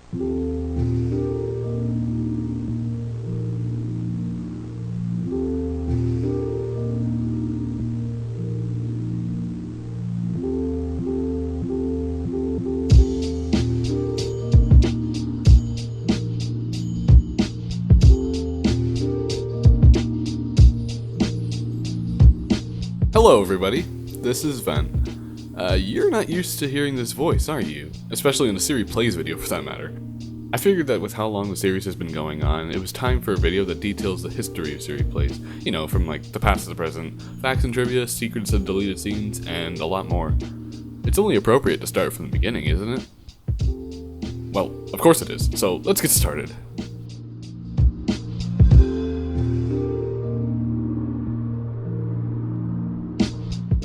Hello everybody, this is Ven. You're not used to hearing this voice, are you? Especially in a Siri Plays video for that matter. I figured that with how long the series has been going on, it was time for a video that details the history of Siri Plays. You know, from like the past to the present, facts and trivia, secrets and deleted scenes, and a lot more. It's only appropriate to start from the beginning, isn't it? Well, of course it is, so let's get started.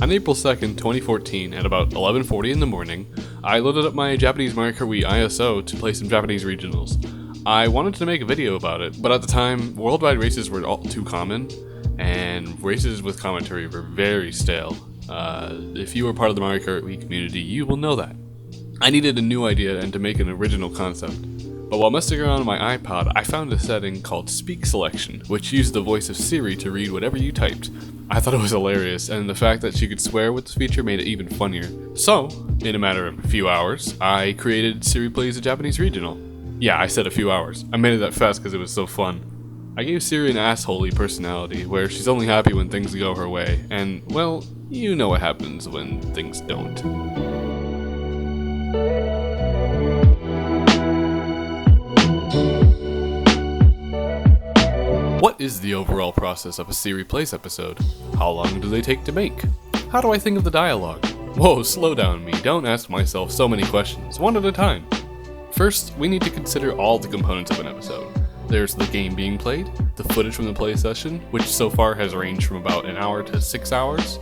On April 2nd, 2014, at about 11:40 in the morning, I loaded up my Japanese Mario Kart Wii ISO to play some Japanese regionals. I wanted to make a video about it, but at the time, worldwide races were all too common, and races with commentary were very stale. If you were part of the Mario Kart Wii community, you will know that. I needed a new idea and to make an original concept. But while messing around on my iPod, I found a setting called Speak Selection, which used the voice of Siri to read whatever you typed. I thought it was hilarious, and the fact that she could swear with this feature made it even funnier. So, in a matter of a few hours, I created Siri Plays a Japanese regional. Yeah, I said a few hours. I made it that fast because it was so fun. I gave Siri an assholey personality, where she's only happy when things go her way, and, well, you know what happens when things don't. What is the overall process of a Siri Plays episode? How long do they take to make? How do I think of the dialogue? Whoa, slow down me, don't ask myself so many questions, one at a time. First, we need to consider all the components of an episode. There's the game being played, the footage from the play session, which so far has ranged from about an hour to 6 hours,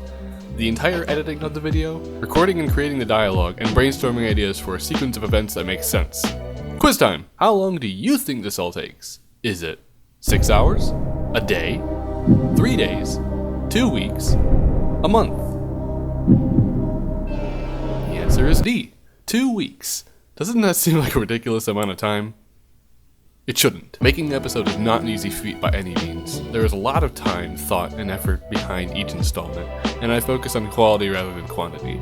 the entire editing of the video, recording and creating the dialogue, and brainstorming ideas for a sequence of events that makes sense. Quiz time! How long do you think this all takes? Is it 6 hours? A day? 3 days? 2 weeks? A month? The answer is D. 2 weeks. Doesn't that seem like a ridiculous amount of time? It shouldn't. Making an episode is not an easy feat by any means. There is a lot of time, thought, and effort behind each installment, and I focus on quality rather than quantity.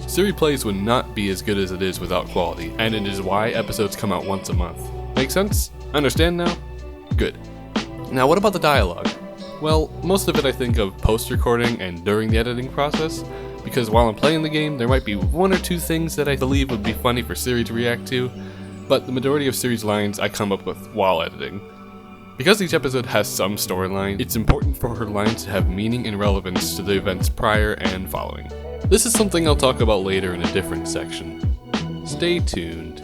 Siri Plays would not be as good as it is without quality, and it is why episodes come out once a month. Make sense? Understand now? Good. Now what about the dialogue? Well, most of it I think of post-recording and during the editing process, because while I'm playing the game, there might be one or two things that I believe would be funny for Siri to react to, but the majority of Siri's lines I come up with while editing. Because each episode has some storyline, it's important for her lines to have meaning and relevance to the events prior and following. This is something I'll talk about later in a different section. Stay tuned.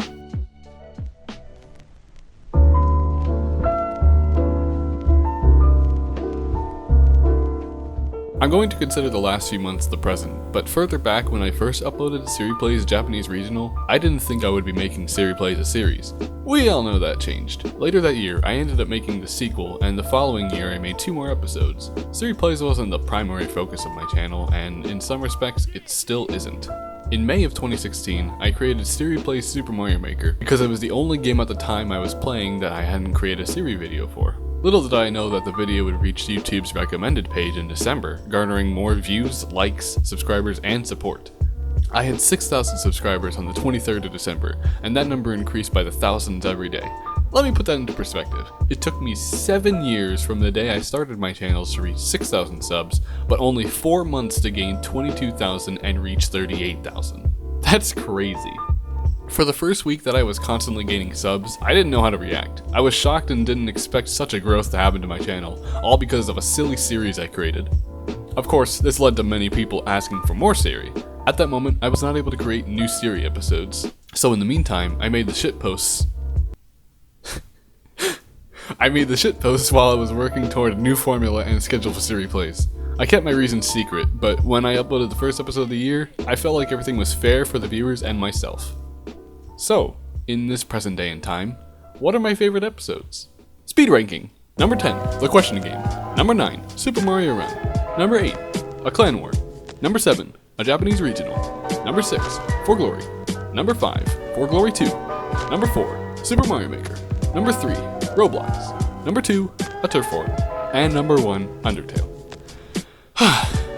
I'm going to consider the last few months the present, but further back when I first uploaded Siri Plays Japanese Regional, I didn't think I would be making Siri Plays a series. We all know that changed. Later that year, I ended up making the sequel, and the following year I made 2 more episodes. Siri Plays wasn't the primary focus of my channel, and in some respects, it still isn't. In May of 2016, I created Siri Plays Super Mario Maker, because it was the only game at the time I was playing that I hadn't created a Siri video for. Little did I know that the video would reach YouTube's recommended page in December, garnering more views, likes, subscribers, and support. I had 6,000 subscribers on the 23rd of December, and that number increased by the thousands every day. Let me put that into perspective. It took me 7 years from the day I started my channels to reach 6,000 subs, but only 4 months to gain 22,000 and reach 38,000. That's crazy. For the first week that I was constantly gaining subs, I didn't know how to react. I was shocked and didn't expect such a growth to happen to my channel, all because of a silly series I created. Of course, this led to many people asking for more Siri. At that moment, I was not able to create new Siri episodes. So in the meantime, I made the shitposts while I was working toward a new formula and schedule for Siri Plays. I kept my reasons secret, but when I uploaded the first episode of the year, I felt like everything was fair for the viewers and myself. So, in this present day and time, what are my favorite episodes? Speed ranking. Number 10, The Question Game. Number 9, Super Mario Run. Number 8, A Clan War. Number 7, A Japanese Regional. Number 6, For Glory. Number 5, For Glory 2. Number 4, Super Mario Maker. Number 3, Roblox. Number 2, a turf war. And number 1, Undertale.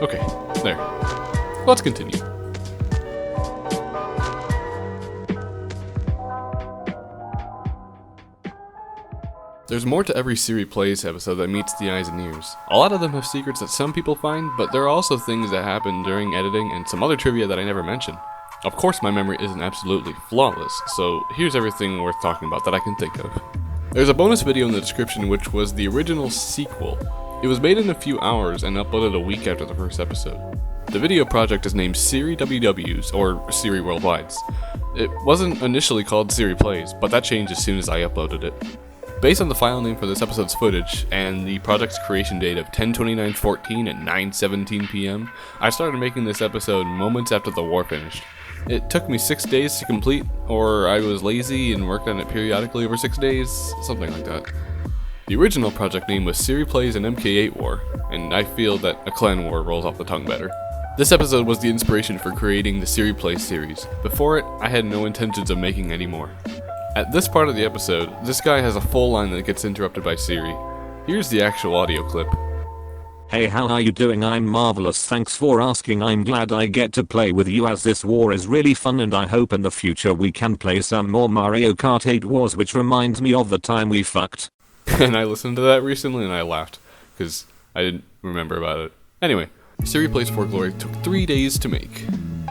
Okay, there. Let's continue. There's more to every Siri Plays episode that meets the eyes and ears. A lot of them have secrets that some people find, but there are also things that happen during editing and some other trivia that I never mention. Of course my memory isn't absolutely flawless, so here's everything worth talking about that I can think of. There's a bonus video in the description which was the original sequel. It was made in a few hours and uploaded a week after the first episode. The video project is named Siri WWs, or Siri Worldwides. It wasn't initially called Siri Plays, but that changed as soon as I uploaded it. Based on the file name for this episode's footage and the project's creation date of 10/29/14 at 9:17 p.m., I started making this episode moments after the war finished. It took me 6 days to complete, or I was lazy and worked on it periodically over 6 days, something like that. The original project name was Siri Plays an MK8 War, and I feel that a clan war rolls off the tongue better. This episode was the inspiration for creating the Siri Plays series. Before it, I had no intentions of making any more. At this part of the episode, this guy has a full line that gets interrupted by Siri. Here's the actual audio clip. Hey, how are you doing? I'm marvelous, thanks for asking. I'm glad I get to play with you as this war is really fun, and I hope in the future we can play some more Mario Kart 8 Wars, which reminds me of the time we fucked. And I listened to that recently and I laughed, because I didn't remember about it. Anyway, Siri Plays for Glory took 3 days to make.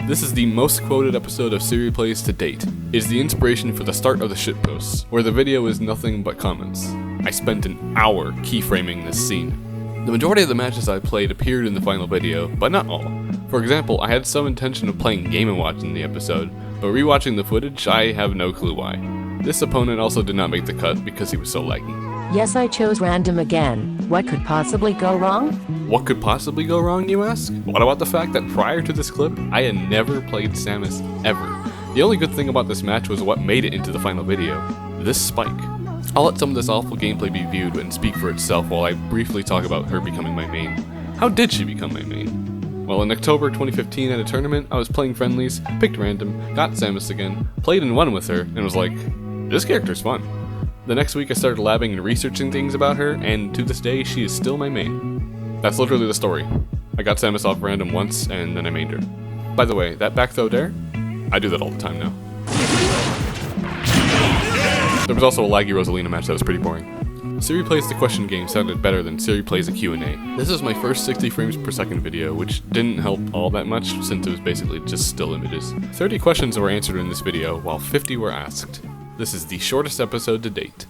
This is the most quoted episode of Siri Plays to date. It is the inspiration for the start of the shitposts, where the video is nothing but comments. I spent an hour keyframing this scene. The majority of the matches I played appeared in the final video, but not all. For example, I had some intention of playing Game & Watch in the episode, but rewatching the footage, I have no clue why. This opponent also did not make the cut because he was so laggy. Yes, I chose random again. What could possibly go wrong? What could possibly go wrong, you ask? What about the fact that prior to this clip, I had never played Samus ever. The only good thing about this match was what made it into the final video. This spike. I'll let some of this awful gameplay be viewed and speak for itself while I briefly talk about her becoming my main. How did she become my main? Well, in October 2015 at a tournament, I was playing friendlies, picked random, got Samus again, played and won with her, and was like, this character's fun. The next week I started labbing and researching things about her, and to this day she is still my main. That's literally the story. I got Samus off random once, and then I mained her. By the way, that back throw there? I do that all the time now. There was also a laggy Rosalina match that was pretty boring. Siri Plays the question game sounded better than Siri Plays a Q&A. This is my first 60 frames per second video, which didn't help all that much since it was basically just still images. 30 questions were answered in this video, while 50 were asked. This is the shortest episode to date.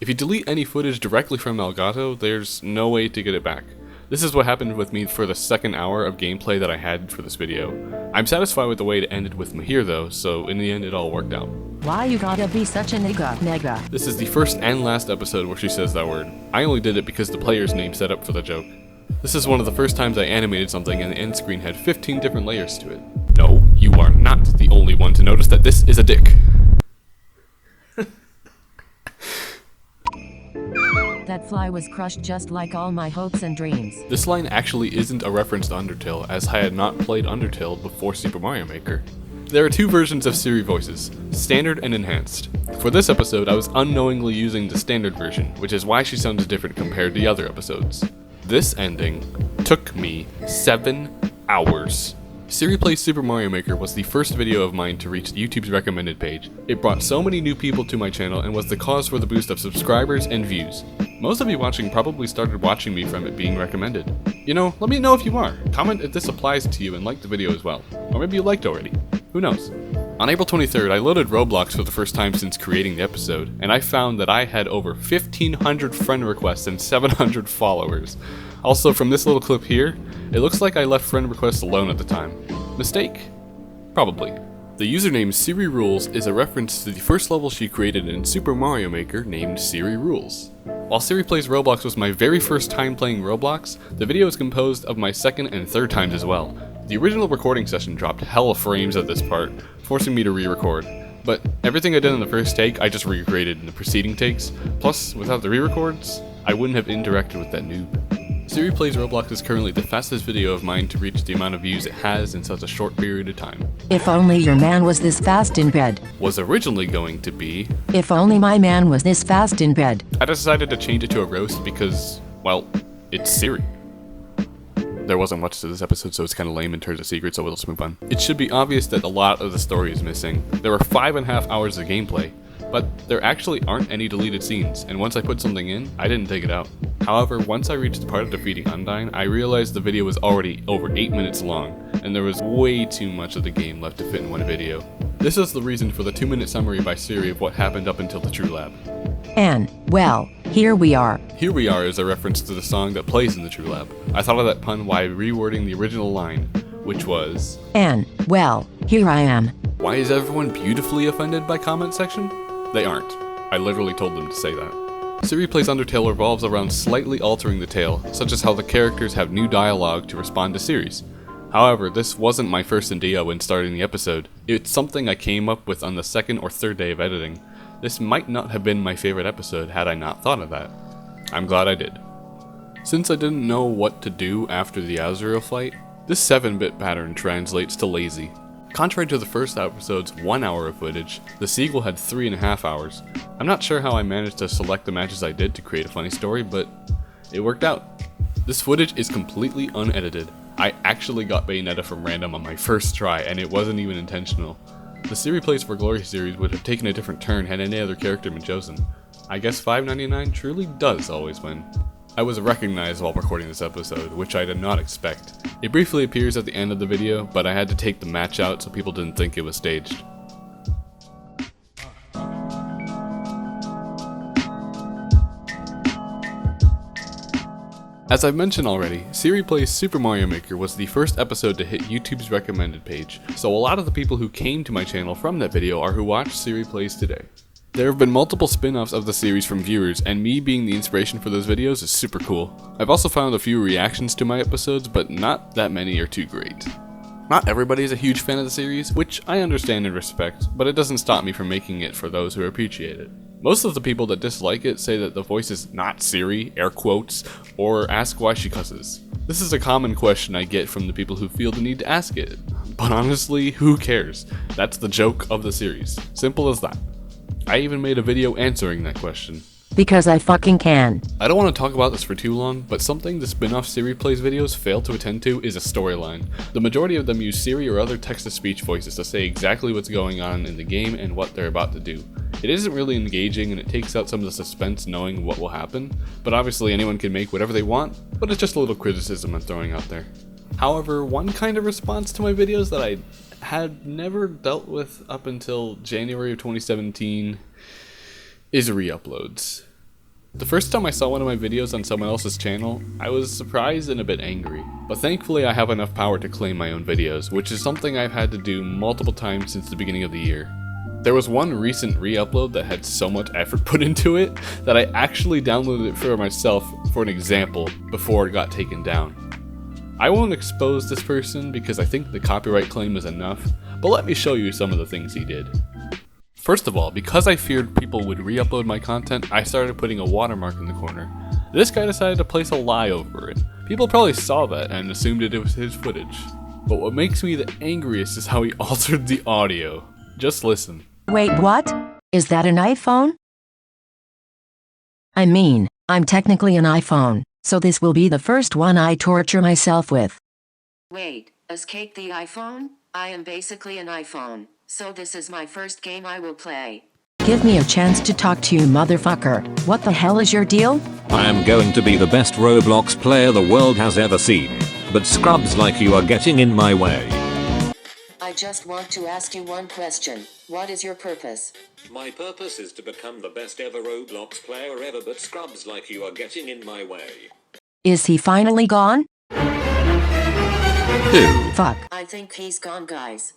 If you delete any footage directly from Elgato, there's no way to get it back. This is what happened with me for the second hour of gameplay that I had for this video. I'm satisfied with the way it ended with Mahir though, so in the end it all worked out. Why you gotta be such a nigga? This is the first and last episode where she says that word. I only did it because the player's name set up for the joke. This is one of the first times I animated something and the end screen had 15 different layers to it. No, you are not the only one to notice that this is a dick. That fly was crushed just like all my hopes and dreams. This line actually isn't a reference to Undertale, as I had not played Undertale before Super Mario Maker. There are two versions of Siri voices, standard and enhanced. For this episode, I was unknowingly using the standard version, which is why she sounds different compared to the other episodes. This ending took me 7 hours. Siri Plays Super Mario Maker was the first video of mine to reach YouTube's recommended page. It brought so many new people to my channel and was the cause for the boost of subscribers and views. Most of you watching probably started watching me from it being recommended. You know, let me know if you are. Comment if this applies to you and like the video as well. Or maybe you liked already. Who knows? On April 23rd, I loaded Roblox for the first time since creating the episode, and I found that I had over 1,500 friend requests and 700 followers. Also, from this little clip here, it looks like I left friend requests alone at the time. Mistake? Probably. The username Siri Rules is a reference to the first level she created in Super Mario Maker named Siri Rules. While Siri Plays Roblox was my very first time playing Roblox, the video is composed of my second and third times as well. The original recording session dropped hella frames at this part, forcing me to re-record. But everything I did in the first take, I just recreated in the preceding takes. Plus, without the re-records, I wouldn't have interacted with that noob. Siri Plays Roblox is currently the fastest video of mine to reach the amount of views it has in such a short period of time. If only your man was this fast in bed. Was originally going to be, If only my man was this fast in bed. I decided to change it to a roast because, well, it's Siri. There wasn't much to this episode, so it's kind of lame in terms of secrets, so we'll just move on. It should be obvious that a lot of the story is missing. There were 5.5 hours of gameplay, but there actually aren't any deleted scenes, and once I put something in, I didn't take it out. However, once I reached the part of defeating Undyne, I realized the video was already over 8 minutes long, and there was way too much of the game left to fit in one video. This is the reason for the 2-minute summary by Siri of what happened up until the True Lab. And, well, here we are. Here we are is a reference to the song that plays in the True Lab. I thought of that pun while rewording the original line, which was, And, well, here I am. why is everyone beautifully offended by comment section? They aren't. I literally told them to say that. Siri Plays Undertale revolves around slightly altering the tale, such as how the characters have new dialogue to respond to Siri's. However, this wasn't my first idea when starting the episode. It's something I came up with on the second or third day of editing. This might not have been my favorite episode had I not thought of that. I'm glad I did. Since I didn't know what to do after the Azrael fight, this 7-bit pattern translates to lazy. Contrary to the first episode's 1 hour of footage, the sequel had 3.5 hours. I'm not sure how I managed to select the matches I did to create a funny story, but it worked out. This footage is completely unedited. I actually got Bayonetta from random on my first try, and it wasn't even intentional. The Siri Plays for Glory series would have taken a different turn had any other character been chosen. I guess $5.99 truly does always win. I was recognized while recording this episode, which I did not expect. It briefly appears at the end of the video, but I had to take the match out so people didn't think it was staged. As I've mentioned already, Siri Plays Super Mario Maker was the first episode to hit YouTube's recommended page, so a lot of the people who came to my channel from that video are who watch Siri Plays today. There have been multiple spin-offs of the series from viewers, and me being the inspiration for those videos is super cool. I've also found a few reactions to my episodes, but not that many are too great. Not everybody is a huge fan of the series, which I understand and respect, but it doesn't stop me from making it for those who appreciate it. Most of the people that dislike it say that the voice is not Siri, air quotes, or ask why she cusses. This is a common question I get from the people who feel the need to ask it, but honestly, who cares? That's the joke of the series. Simple as that. I even made a video answering that question. Because I fucking can. I don't want to talk about this for too long, but something the spin-off Siri Plays videos fail to attend to is a storyline. The majority of them use Siri or other text-to-speech voices to say exactly what's going on in the game and what they're about to do. It isn't really engaging and it takes out some of the suspense knowing what will happen, but obviously anyone can make whatever they want, but it's just a little criticism I'm throwing out there. However, one kind of response to my videos that I had never dealt with up until January of 2017 is re-uploads. The first time I saw one of my videos on someone else's channel, I was surprised and a bit angry, but thankfully I have enough power to claim my own videos, which is something I've had to do multiple times since the beginning of the year. There was one recent re-upload that had so much effort put into it that I actually downloaded it for myself for an example before it got taken down. I won't expose this person because I think the copyright claim is enough, but let me show you some of the things he did. First of all, because I feared people would re-upload my content, I started putting a watermark in the corner. This guy decided to place a lie over it. People probably saw that and assumed it was his footage. But what makes me the angriest is how he altered the audio. Just listen. Wait, what? Is that an iPhone? I mean, I'm technically an iPhone, so this will be the first one I torture myself with. Wait, escape the iPhone? I am basically an iPhone, so this is my first game I will play. Give me a chance to talk to you, motherfucker. What the hell is your deal? I am going to be the best Roblox player the world has ever seen, but scrubs like you are getting in my way. I just want to ask you one question. What is your purpose? My purpose is to become the best ever Roblox player ever, but scrubs like you are getting in my way. Is he finally gone? Who? Fuck. I think he's gone, guys.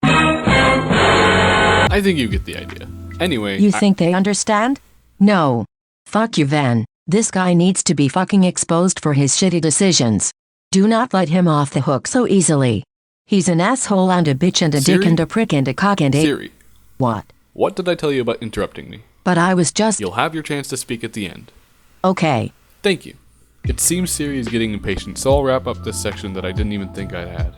I think you get the idea. Anyway, You think they understand? No. Fuck you, Van. This guy needs to be fucking exposed for his shitty decisions. Do not let him off the hook so easily. He's an asshole and a bitch and a Siri? dick and a prick and a cock and a... Siri, What did I tell you about interrupting me? But I was just... You'll have your chance to speak at the end. Okay. Thank you. It seems Siri is getting impatient, so I'll wrap up this section that I didn't even think I'd had.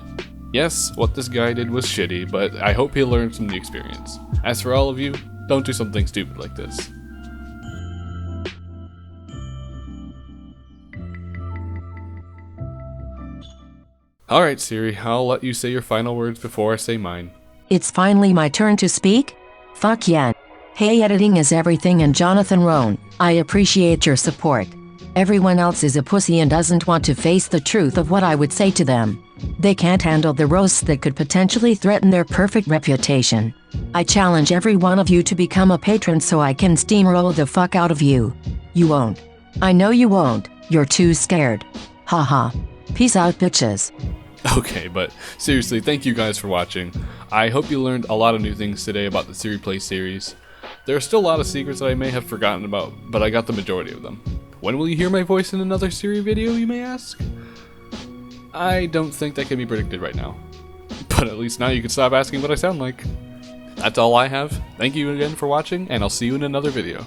Yes, what this guy did was shitty, but I hope he learns from the experience. As for all of you, don't do something stupid like this. Alright Siri, I'll let you say your final words before I say mine. It's finally my turn to speak? Fuck yeah. Hey, editing is everything, and Jonathan Roan, I appreciate your support. Everyone else is a pussy and doesn't want to face the truth of what I would say to them. They can't handle the roasts that could potentially threaten their perfect reputation. I challenge every one of you to become a patron so I can steamroll the fuck out of you. You won't. I know you won't. You're too scared. Haha. Peace out, bitches. Okay, but seriously, thank you guys for watching. I hope you learned a lot of new things today about the Siri Plays series. There are still a lot of secrets that I may have forgotten about, but I got the majority of them. When will you hear my voice in another Siri video, you may ask? I don't think that can be predicted right now. But at least now you can stop asking what I sound like. That's all I have. Thank you again for watching, and I'll see you in another video.